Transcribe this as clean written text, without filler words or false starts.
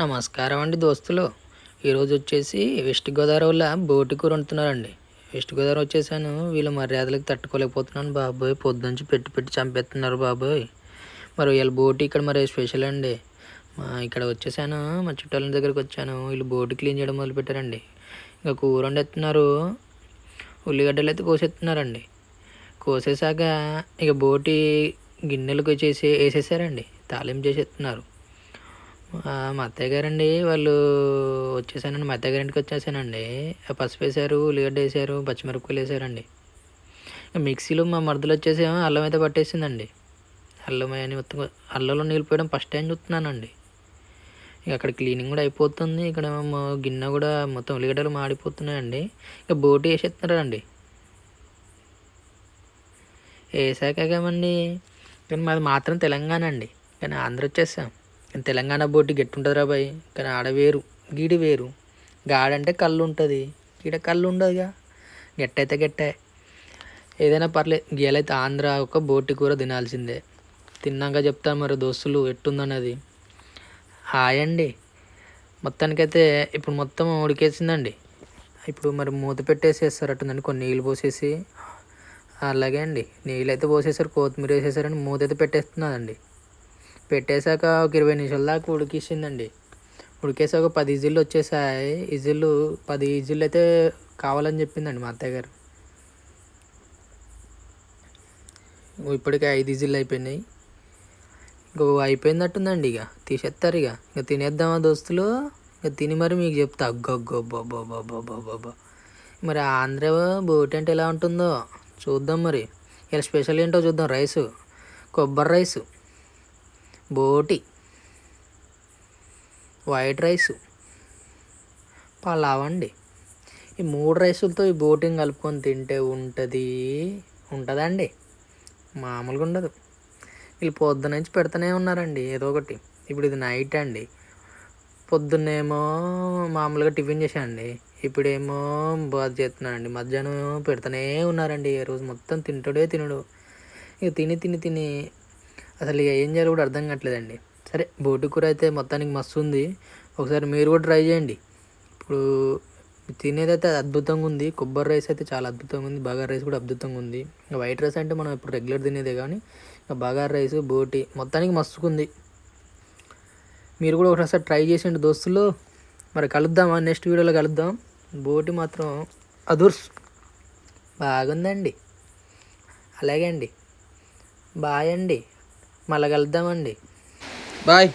నమస్కారం అండి దోస్తులు. ఈరోజు వచ్చేసి వెస్ట్ గోదావరిలో బోటి కూర వండుతున్నారండి. వెస్ట్ గోదావరి వచ్చేసాను, వీళ్ళ మర్యాదలకు తట్టుకోలేకపోతున్నాను బాబోయ్. పొద్దునుంచి పెట్టి పెట్టి చంపేస్తున్నారు బాబోయ్. మరి వీళ్ళ బోటి ఇక్కడ మరి స్పెషల్ అండి. ఇక్కడ వచ్చేసాను, మా చుట్టాల దగ్గరికి వచ్చాను. వీళ్ళు బోటి క్లీన్ చేయడం మొదలు పెట్టారండి. ఇంకా కూర వండేస్తున్నారు. ఉల్లిగడ్డలు అయితే కోసేస్తున్నారండి. కోసేసాక ఇక బోటి గిన్నెలకు వచ్చేసి వేసేసారండి. తాలింపు చేసేస్తున్నారు. మా అత్తయ్య గారండి వాళ్ళు వచ్చేసానండి. మా అత్తయ్య గారింటికి వచ్చేసానండి. పసుపు వేసారు, ఉల్లిగడ్డ వేసారు, పచ్చిమిరపకాయలు వేసారండి. మిక్సీలో మా మరదలు వచ్చేసి అల్లం అయితే పట్టేసిందండి. అల్లం అని మొత్తం అల్లంలో నీళ్ళు పోయడం ఫస్ట్ టైం చూస్తున్నానండి. ఇక అక్కడ క్లీనింగ్ కూడా అయిపోతుంది. ఇక్కడ గిన్నె కూడా మొత్తం ఉల్లిగడ్డలు మాడిపోతున్నాయండి. ఇక బోటి వేసేస్తున్నారండి. వేసాక కామండి, కానీ మాది మాత్రం తెలంగాణ అండి. కానీ ఆంధ్ర వచ్చేసాం. కానీ తెలంగాణ బోటి గట్టి ఉంటుంది రా బాయ్. కానీ ఆడ వేరు, గీడి వేరు. గాడంటే కళ్ళు ఉంటుంది, గీడ కళ్ళు ఉండదుగా. గట్టయితే గట్టే ఏదైనా పర్లేదు. గీలైతే ఆంధ్ర ఒక బోటి కూర తినాల్సిందే. తిన్నాక చెప్తాను మరి దోస్తులు ఎట్టుందన్నది. హాయ్ అండి. మొత్తానికైతే ఇప్పుడు మొత్తం ఉడికేసిందండి. ఇప్పుడు మరి మూత పెట్టేసేస్తారట్టుందండి. కొన్ని నీళ్ళు పోసేసి అలాగే అండి, నీళ్ళు అయితే పోసేసారు, కొత్తిమీర వేసేసారండి. మూత అయితే పెట్టేస్తున్నదండి. పెట్టేశాక ఒక 20 నిమిషాల దాకా ఉడికిసిందండి. ఉడికేసాక ఒక 10 ఇజిల్లు వచ్చేసాయి. 10 ఇజిల్లు అయితే కావాలని చెప్పిందండి మా అత్తయ్య గారు. ఇప్పటికే 5 ఇజిల్లు అయిపోయినాయి. ఇంకో అయిపోయిందట్టుందండి. ఇక తీసేస్తారు. ఇక తినేద్దామా దోస్తులు. ఇక తిని మరి మీకు చెప్తా. అగ్గొగ్గొబ్బొబ్బొబ్బొబ్బొబ్బొబ్బొబ్బొ. మరి ఆంధ్ర బోటి అంటే ఎలా ఉంటుందో చూద్దాం. మరి ఇలా స్పెషల్ ఏంటో చూద్దాం. రైసు, కొబ్బరి రైసు, బోటి, వైట్ రైసు, పలావ్ అండి. ఈ 3 రైసులతో ఈ బోటిని కలుపుకొని తింటే ఉంటుందండి. మామూలుగా ఉండదు. వీళ్ళు పొద్దున నుంచి పెడుతూనే ఉన్నారండి ఏదో ఒకటి. ఇప్పుడు ఇది నైట్ అండి. పొద్దున్నేమో మామూలుగా టిఫిన్ చేశానండి. ఇప్పుడేమో బాత్ చేస్తున్నానండి. మధ్యాహ్నం ఏమో పెడుతూనే ఉన్నారండి. ఏ రోజు మొత్తం తినడు. ఇక తిని అసలు ఇక ఏం చేయాలో కూడా అర్థం కావట్లేదండి. సరే, బోటి కూర అయితే మొత్తానికి మస్తు ఉంది. ఒకసారి మీరు కూడా ట్రై చేయండి. ఇప్పుడు తినేదైతే అద్భుతంగా ఉంది. కొబ్బరి రైస్ అయితే చాలా అద్భుతంగా ఉంది. బగారా రైస్ కూడా అద్భుతంగా ఉంది. ఇంకా వైట్ రైస్ అంటే మనం ఇప్పుడు రెగ్యులర్ తినేదే, కానీ ఇంకా బగారా రైస్, బోటి మొత్తానికి మస్తుకుంది. మీరు కూడా ఒకసారి ట్రై చేసేయండి దోస్తులు. మరి కలుద్దామా, నెక్స్ట్ వీడియోలో కలుద్దాం. బోటి మాత్రం అదుర్స్ బాగుందండి. అలాగే అండి, బాయ్ అండి. మళ్ళీ కలుద్దామండి. బాయ్.